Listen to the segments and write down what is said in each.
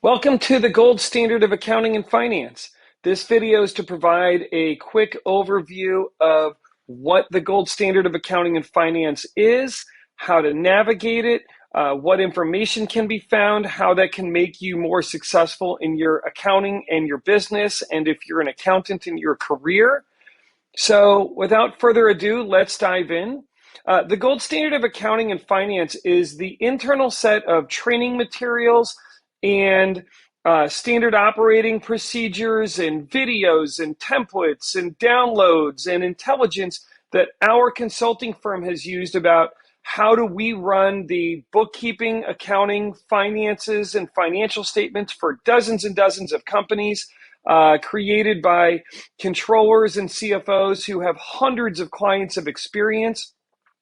Welcome to the gold standard of accounting and finance. This video is to provide a quick overview of what the gold standard of accounting and finance is, how to navigate it, what information can be found, how that can make you more successful in your accounting and your business, and if you're an accountant in your career. So without further ado, let's dive in. The gold standard of accounting and finance is the internal set of training materials and standard operating procedures and videos and templates and downloads and intelligence that our consulting firm has used about how do we run the bookkeeping, accounting, finances, and financial statements for dozens and dozens of companies, created by controllers and CFOs who have hundreds of clients of experience.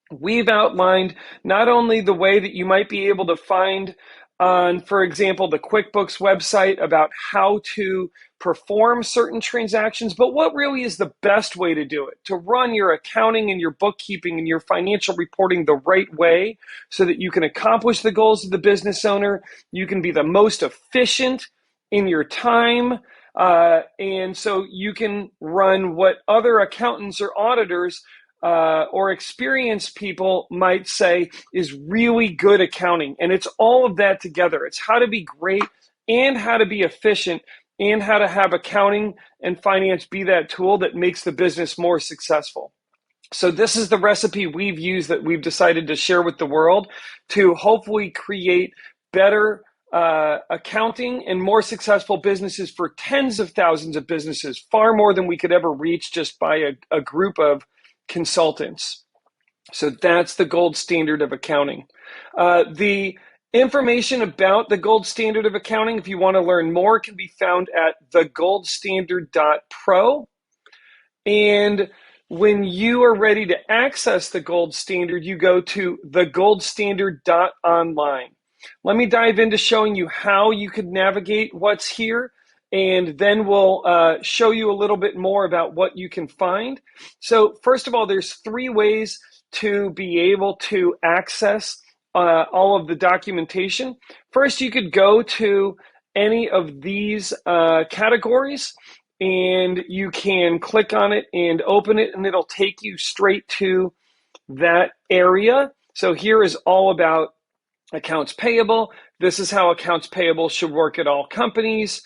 We've outlined not only the way that you might be able to find on, for example, the QuickBooks website about how to perform certain transactions, but what really is the best way to do it, to run your accounting and your bookkeeping and your financial reporting the right way so that you can accomplish the goals of the business owner, you can be the most efficient in your time, and so you can run what other accountants or auditors or experienced people might say is really good accounting. And it's all of that together. It's how to be great and how to be efficient and how to have accounting and finance be that tool that makes the business more successful. So this is the recipe we've used that we've decided to share with the world to hopefully create better accounting and more successful businesses for tens of thousands of businesses, far more than we could ever reach just by a group of consultants. So that's the gold standard of accounting. The information about the gold standard of accounting, if you want to learn more, can be found at thegoldstandard.pro. And when you are ready to access the gold standard, you go to thegoldstandard.online. Let me dive into showing you how you could navigate what's here, and then we'll show you a little bit more about what you can find. So first of all, there's three ways to be able to access all of the documentation. First, you could go to any of these categories, and you can click on it and open it, and it'll take you straight to that area. So here is all about accounts payable. This is how accounts payable should work at all companies.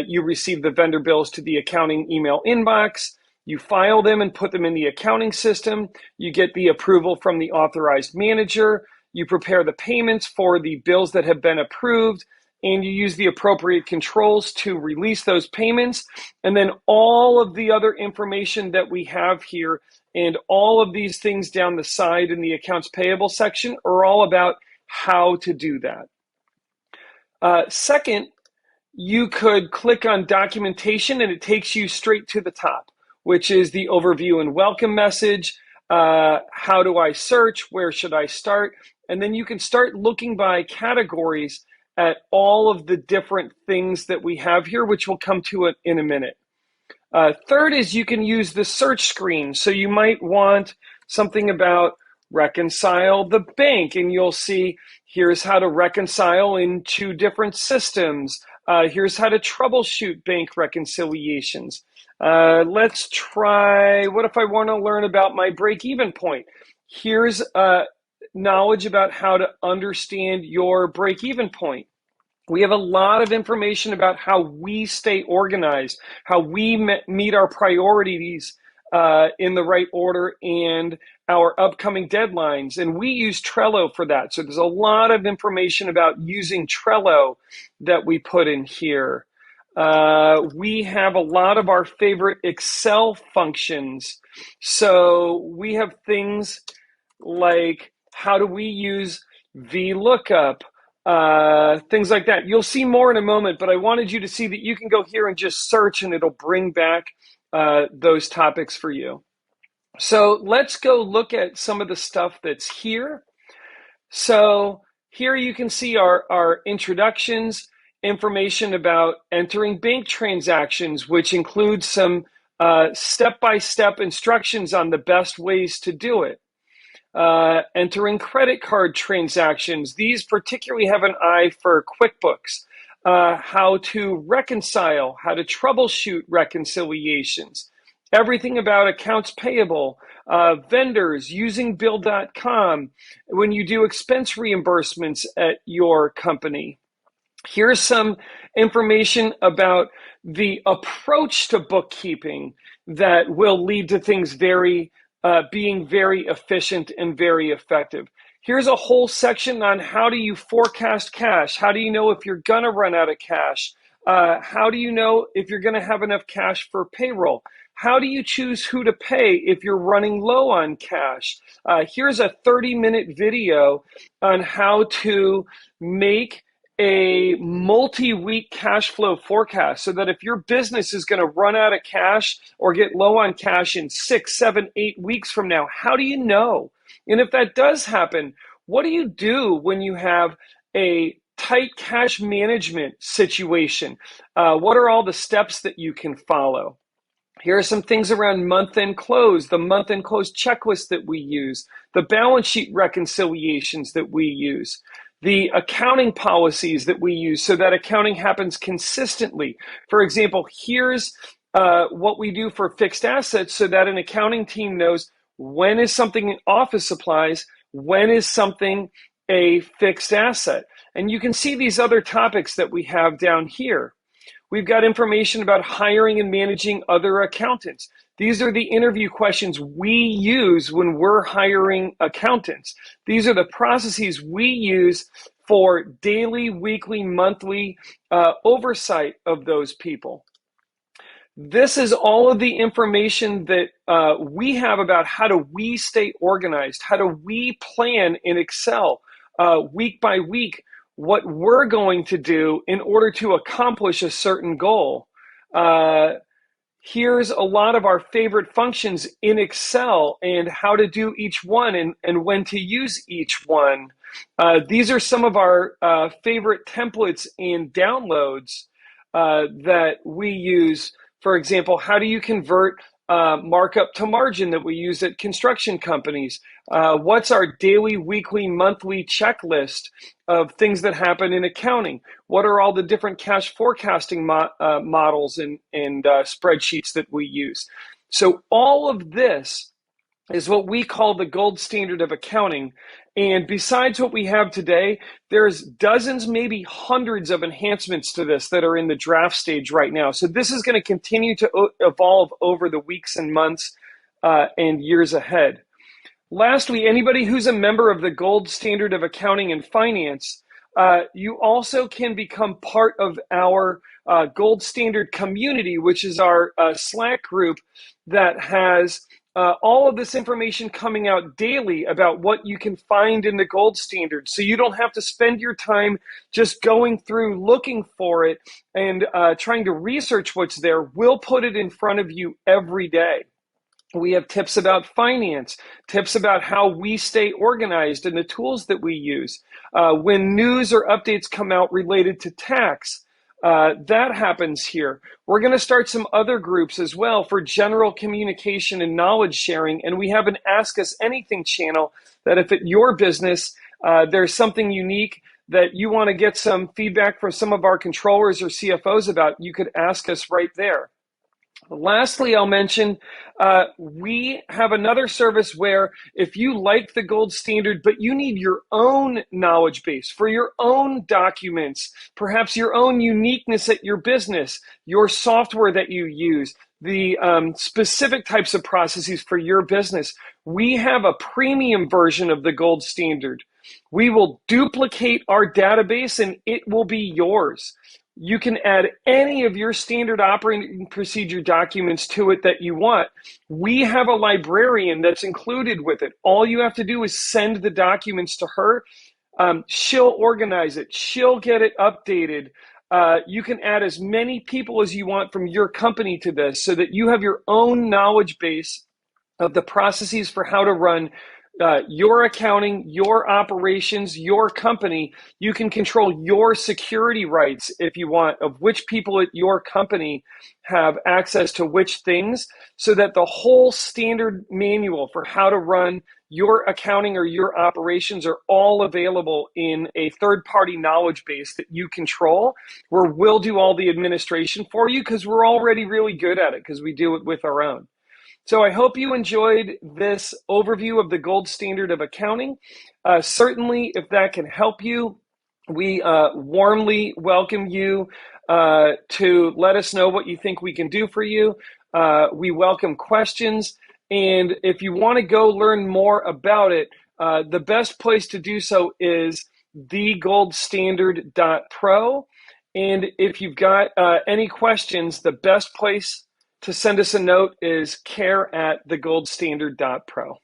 You receive the vendor bills to the accounting email inbox. You file them and put them in the accounting system. You get the approval from the authorized manager. You prepare the payments for the bills that have been approved, and you use the appropriate controls to release those payments. And then all of the other information that we have here and all of these things down the side in the accounts payable section are all about how to do that. Second, you could click on documentation and it takes you straight to the top, which is the overview and welcome message. How do I search? Where should I start? And then you can start looking by categories at all of the different things that we have here, which we'll come to it in a minute. Third is you can use the search screen. So you might want something about reconcile the bank, and you'll see here's how to reconcile in two different systems. Here's how to troubleshoot bank reconciliations. Let's try, what if I want to learn about my break-even point? Here's knowledge about how to understand your break-even point. We have a lot of information about how we stay organized, how we meet our priorities in the right order, and our upcoming deadlines. And we use Trello for that. So there's a lot of information about using Trello that we put in here. We have a lot of our favorite Excel functions. So we have things like how do we use VLOOKUP, things like that. You'll see more in a moment, but I wanted you to see that you can go here and just search and it'll bring back those topics for you. So let's go look at some of the stuff that's here. So here you can see our introductions, information about entering bank transactions, which includes some step-by-step instructions on the best ways to do it. Entering credit card transactions. These particularly have an eye for QuickBooks. How to reconcile, how to troubleshoot reconciliations. Everything about accounts payable, vendors, using Bill.com when you do expense reimbursements at your company. Here's some information about the approach to bookkeeping that will lead to things being very efficient and very effective. Here's a whole section on how do you forecast cash? How do you know if you're going to run out of cash? How do you know if you're going to have enough cash for payroll? How do you choose who to pay if you're running low on cash? Here's a 30-minute video on how to make a multi-week cash flow forecast so that if your business is going to run out of cash or get low on cash in 6, 7, 8 weeks from now, how do you know? And if that does happen, what do you do when you have a tight cash management situation? What are all the steps that you can follow? Here are some things around month-end close, the month-end close checklist that we use, the balance sheet reconciliations that we use, the accounting policies that we use so that accounting happens consistently. For example, here's what we do for fixed assets so that an accounting team knows when is something office supplies, when is something a fixed asset. And you can see these other topics that we have down here. We've got information about hiring and managing other accountants. These are the interview questions we use when we're hiring accountants. These are the processes we use for daily, weekly, monthly oversight of those people. This is all of the information that we have about how do we stay organized, how do we plan in Excel week by week, what we're going to do in order to accomplish a certain goal. Here's a lot of our favorite functions in Excel and how to do each one and when to use each one. These are some of our favorite templates and downloads that we use. For example, how do you convert markup to margin that we use at construction companies? What's our daily, weekly, monthly checklist of things that happen in accounting? What are all the different cash forecasting models and spreadsheets that we use? So all of this is what we call the gold standard of accounting. And besides what we have today, there's dozens, maybe hundreds of enhancements to this that are in the draft stage right now. So this is going to continue to evolve over the weeks and months and years ahead. Lastly, anybody who's a member of the gold standard of accounting and finance, you also can become part of our gold standard community, which is our Slack group that has all of this information coming out daily about what you can find in the gold standard. So you don't have to spend your time just going through looking for it and trying to research what's there. We'll put it in front of you every day. We have tips about finance, tips about how we stay organized and the tools that we use. When news or updates come out related to tax, that happens here. We're going to start some other groups as well for general communication and knowledge sharing. And we have an Ask Us Anything channel that if at your business there's something unique that you want to get some feedback from some of our controllers or CFOs about, you could ask us right there. Lastly, I'll mention we have another service where if you like the gold standard, but you need your own knowledge base for your own documents, perhaps your own uniqueness at your business, your software that you use, the specific types of processes for your business, we have a premium version of the gold standard. We will duplicate our database and it will be yours. You can add any of your standard operating procedure documents to it that you want. We have a librarian that's included with it. All you have to do is send the documents to her. She'll organize it. She'll get it updated. You can add as many people as you want from your company to this so that you have your own knowledge base of the processes for how to run your accounting, your operations, your company. You can control your security rights if you want, of which people at your company have access to which things, so that the whole standard manual for how to run your accounting or your operations are all available in a third-party knowledge base that you control, where we'll do all the administration for you because we're already really good at it because we do it with our own. So I hope you enjoyed this overview of the gold standard of accounting. Certainly, if that can help you, we warmly welcome you to let us know what you think we can do for you. We welcome questions. And if you want to go learn more about it, the best place to do so is thegoldstandard.pro. And if you've got any questions, the best place to send us a note is care@thegoldstandard.pro.